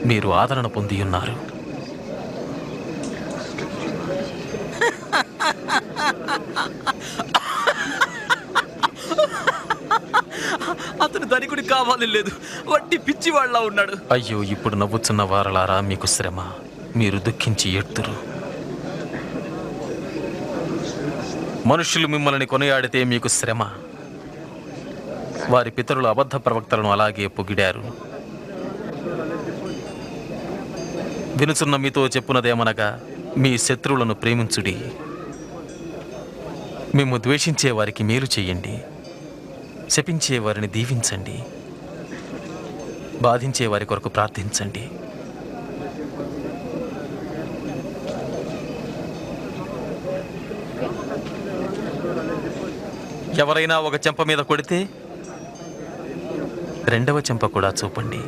మీరు ఆదరణ పొంది ఉన్నారు. అతను ధనికుడి కావాలి లేదు, వట్టి పిచ్చివాళ్లా ఉన్నాడు. అయ్యో, ఇప్పుడు నవ్వుచున్న వారలారా మీకు శ్రమ. మీరు దుఃఖించి ఏడ్తురు. మనుషులు మిమ్మల్ని కొనియాడితే మీకు శ్రమ. వారి పితరుల అబద్ధ ప్రవక్తలను అలాగే పొగిడారు. వినుచున్న మీతో చెప్పునదేమనగా, మీ శత్రువులను ప్రేమించుడి, మిమ్ము ద్వేషించే వారికి మేలు చేయండి, శపించే వారిని దీవించండి, బాధించే వారి కొరకు ప్రార్థించండి. ఎవరైనా ఒక చెంప మీద కొడితే రెండవ చెంప కూడా చూపండి.